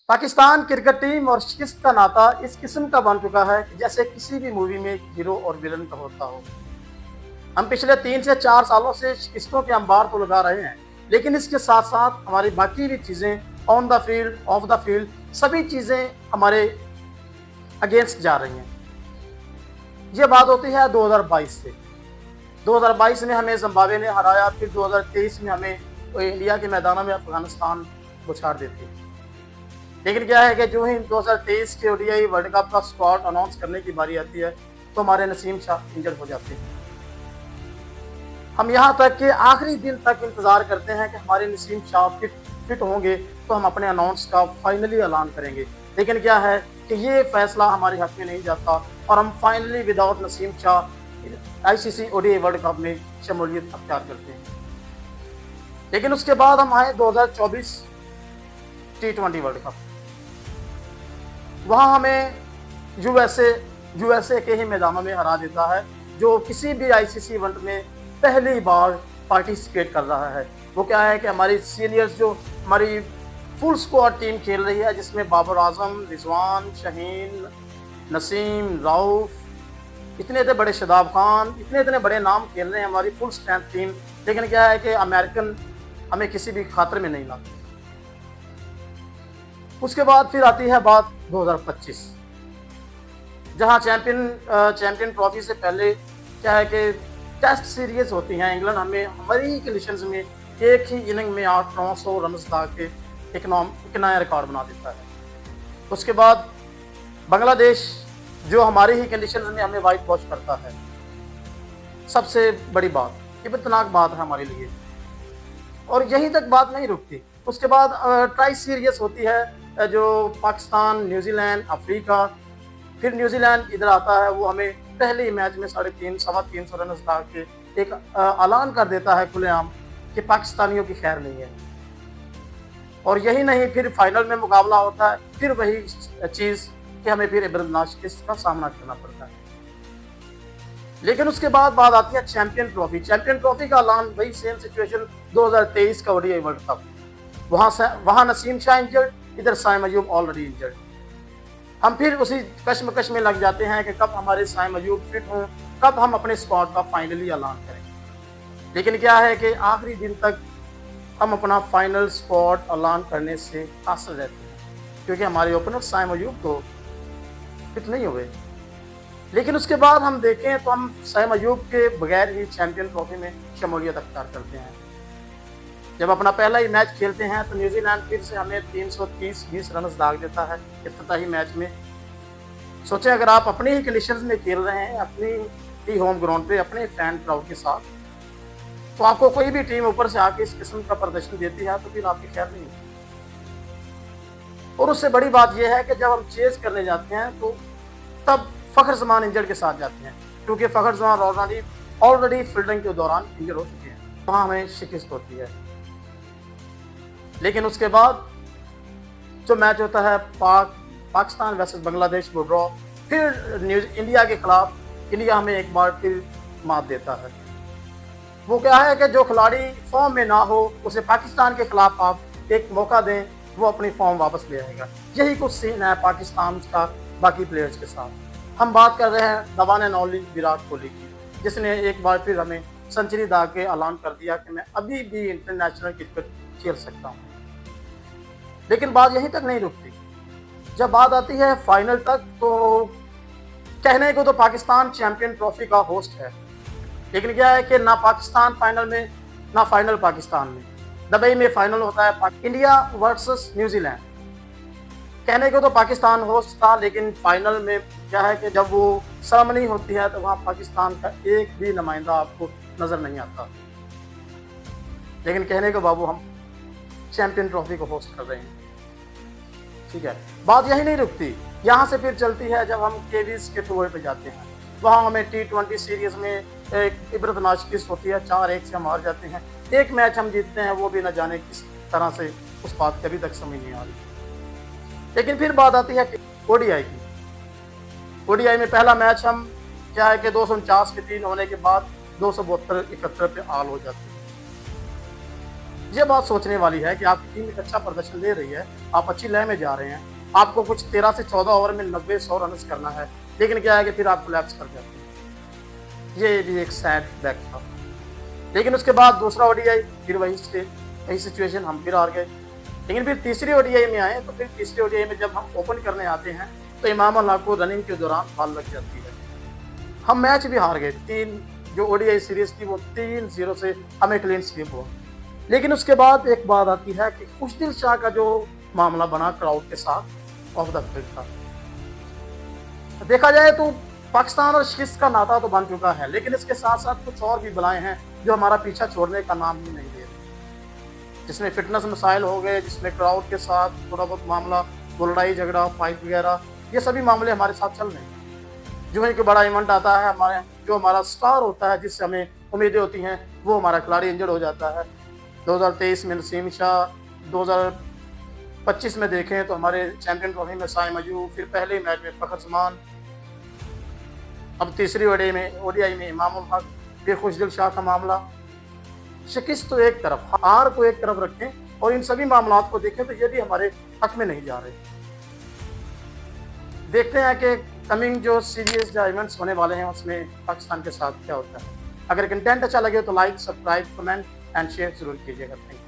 Pakistan cricket team और शिकस्त का नाता इस किस्म का बन चुका है कि जैसे किसी भी मूवी में हीरो और विलन का होता हो। हम पिछले 3 से 4 सालों से शिकस्तों के अंबार तो लगा रहे हैं, लेकिन इसके साथ साथ हमारी बाकी भी चीज़ें on the field, of the field, सभी चीज़ें हमारे अगेंस्ट जा रही हैं। ये बात होती है 2022 से। 2022 में हमें जिम्बाब्वे ने हराया, फिर 2023 में हमें इंडिया के मैदानों में अफगानिस्तान उछाड़ देती है। लेकिन क्या है कि जो ही 2023 के ओडीआई वर्ल्ड कप का स्क्वाड अनाउंस करने की बारी आती है तो हमारे नसीम शाह इंजर्ड हो जाते हैं। हम यहाँ तक कि आखिरी दिन तक इंतज़ार करते हैं कि हमारे नसीम शाह फिट होंगे तो हम अपने अनाउंस का फाइनली ऐलान करेंगे। लेकिन क्या है कि ये फैसला हमारे हक में नहीं जाता और हम finally without Naseem Shah ICC ODI world cup में शमूलियत अख्तियार करते हैं। लेकिन उसके बाद हम आए 2024 T20 वर्ल्ड कप। वहाँ हमें यूएसए के ही मैदानों में हरा देता है, जो किसी भी आईसीसी इवेंट में पहली बार पार्टिसिपेट कर रहा है। वो क्या है कि हमारी सीनियर्स जो हमारी फुल स्क्वाड टीम खेल रही है, जिसमें बाबर आजम, रिजवान, शहीन, नसीम, राउफ, इतने बड़े शादाब खान, इतने बड़े नाम खेल रहे हैं हमारी फुल स्ट्रेंथ टीम। लेकिन क्या है कि अमेरिकन हमें किसी भी खातर में नहीं लाते। उसके बाद फिर आती है बात 2025, जहां चैंपियन ट्रॉफी से पहले क्या है कि टेस्ट सीरीज होती हैं। इंग्लैंड हमें हमारी कंडीशंस में एक ही इनिंग में 800-900 रन ला के एक नया रिकॉर्ड बना देता है। उसके बाद बांग्लादेश जो हमारी ही कंडीशंस में हमें वाइट वॉश करता है। सबसे बड़ी बात, इब्तनाक बात है हमारे लिए। और यहीं तक बात नहीं रुकती। उसके बाद ट्राई सीरीज होती है, जो पाकिस्तान, न्यूजीलैंड, अफ्रीका, फिर न्यूजीलैंड इधर आता है। वो हमें पहले मैच में 350 रन ला के एक ऐलान कर देता है खुलेआम कि पाकिस्तानियों की खैर नहीं है। और यही नहीं, फिर फाइनल में मुकाबला होता है, फिर वही चीज़ कि हमें फिर इब्तनाक शिकस्त का सामना करना पड़ता है। लेकिन उसके बाद बात आती है चैंपियन ट्रॉफी का ऐलान, वही सेम सिचुएशन 2023 का ओडीआई वर्ल्ड कप। वहाँ नसीम शाह इंजर्ड, इधर साइम अयूब ऑलरेडी इंजर्ड। हम फिर उसी कश्मकश में लग जाते हैं कि कब हमारे साइम अयूब फिट हों, कब हम अपने स्क्वाड का फाइनली ऐलान करें। लेकिन क्या है कि आखिरी दिन तक हम अपना फाइनल स्क्वाड ऐलान करने से कासिर रहते हैं, क्योंकि हमारे ओपनर साइम अयूब तो फिट नहीं हुए। लेकिन उसके बाद हम देखें तो हम साइम अयूब के बगैर ही चैंपियन ट्रॉफी में शमूलियत अख्तियार करते हैं। जब अपना पहला ही मैच खेलते हैं तो न्यूजीलैंड फिर से हमें 330-20 रन दाग देता है इफ्तिताही मैच में। सोचें, अगर आप अपनी ही कंडीशंस में खेल रहे हैं, अपनी ही होम ग्राउंड पे, अपने फैन क्राउड के साथ, तो आपको कोई भी टीम ऊपर से आके इस किस्म का प्रदर्शन देती है तो फिर आपकी खैर नहीं होती। और उससे बड़ी बात यह है कि जब हम चेज करने जाते हैं तो तब फ़खर जमान इंजर्ड के साथ जाते हैं, क्योंकि फ़खर जमान ऑलरेडी फील्डिंग के दौरान इंजर हो चुके हैं। वहाँ हमें शिकस्त होती है। लेकिन उसके बाद जो मैच होता है पाकिस्तान वर्सेस बांग्लादेश, वो ड्रॉ, फिर इंडिया के खिलाफ इंडिया हमें एक बार फिर मात देता है। वो क्या है कि जो खिलाड़ी फॉर्म में ना हो उसे पाकिस्तान के खिलाफ आप एक मौका दें, वो अपनी फॉर्म वापस ले आएगा। यही कुछ सीन है पाकिस्तान का बाकी प्लेयर्स के साथ। हम बात कर रहे हैं the one and only Virat Kohli की, जिसने एक बार फिर हमें सेंचुरी दाग के ऐलान कर दिया कि मैं अभी भी इंटरनेशनल क्रिकेट खेल सकता हूँ। लेकिन बात यहीं तक नहीं रुकती। जब बात आती है फाइनल तक, तो कहने को तो पाकिस्तान चैंपियन ट्रॉफी का होस्ट है, लेकिन क्या है कि ना पाकिस्तान फाइनल में, ना फाइनल पाकिस्तान में। दुबई में फाइनल होता है इंडिया वर्सेस न्यूजीलैंड। कहने को तो पाकिस्तान होस्ट था, लेकिन फाइनल में क्या है कि जब वो सेरेमनी होती है तो वहाँ पाकिस्तान का एक भी नुमाइंदा आपको नज़र नहीं आता। लेकिन कहने को बाबू हम चैंपियन ट्रॉफी को होस्ट कर रहे हैं। ठीक है, बात यही नहीं रुकती। यहाँ से फिर चलती है जब हम केवीज के टूर पे जाते हैं। वहाँ हमें T20 सीरीज में एक इब्रतनाक शिकस्त होती है, 4-1 से हम हार जाते हैं। एक मैच हम जीतते हैं, वो भी न जाने किस तरह से, उस बात की अभी तक समझ नहीं आ रही। लेकिन फिर बात आती है ओडीआई की। ओडीआई में पहला मैच हम क्या है कि 249 के 3 होने के बाद 272-71 पे आल हो जाते हैं। ये बात सोचने वाली है कि आपकी टीम एक अच्छा प्रदर्शन दे रही है, आप अच्छी लय में जा रहे हैं, आपको कुछ 13 से 14 ओवर में 90-100 रन करना है, लेकिन क्या है कि फिर आप कोलैप्स कर जाते हैं। ये भी एक सैड बैक था। लेकिन उसके बाद दूसरा ओडीआई, फिर वही सिचुएशन, हम फिर हार गए। लेकिन फिर तीसरी ओडीआई में आए, तो फिर तीसरी ओडीआई में जब हम ओपन करने आते हैं तो इमाम अल्लाह को रनिंग के दौरान बॉल लग जाती है। हम मैच भी हार गए। जो ओडीआई सीरीज थी वो 3-0 से हमें क्लीन स्वीप हुआ। लेकिन उसके बाद एक बात आती है कि खुशदिल शाह का जो मामला बना क्राउड के साथ ऑफ द फील्ड था। देखा जाए तो पाकिस्तान और शिस्त का नाता तो बन चुका है, लेकिन इसके साथ साथ कुछ और भी बलाएं हैं जो हमारा पीछा छोड़ने का नाम ही नहीं ले रहे, जिसमें फिटनेस मसाइल हो गए, जिसमें क्राउड के साथ थोड़ा बहुत मामला, लड़ाई झगड़ा, फाइट वगैरह, ये सभी मामले हमारे साथ चल रहे हैं। जो है कि बड़ा इवेंट आता है, हमारा स्टार होता है, जिससे हमें उम्मीदें होती हैं, वो हमारा खिलाड़ी इंजर्ड हो जाता है। 2023 में नसीम शाह, 2025 में देखें तो हमारे चैंपियन ट्रॉफी में साइम अयूब, फिर पहले मैच में फखर जमान, अब तीसरी ओडीआई में इमाम उल हक, फिर खुशदिल शाह का मामला। शिकस्त तो एक तरफ, हार को एक तरफ रखें और इन सभी मामलों को देखें तो ये भी हमारे हक में नहीं जा रहे। देखते हैं कि कमिंग जो सीरीज या इवेंट्स होने वाले हैं उसमें पाकिस्तान के साथ क्या होता है। अगर कंटेंट अच्छा लगे तो like, subscribe, comment and share जरूर कीजिएगा। Thank you.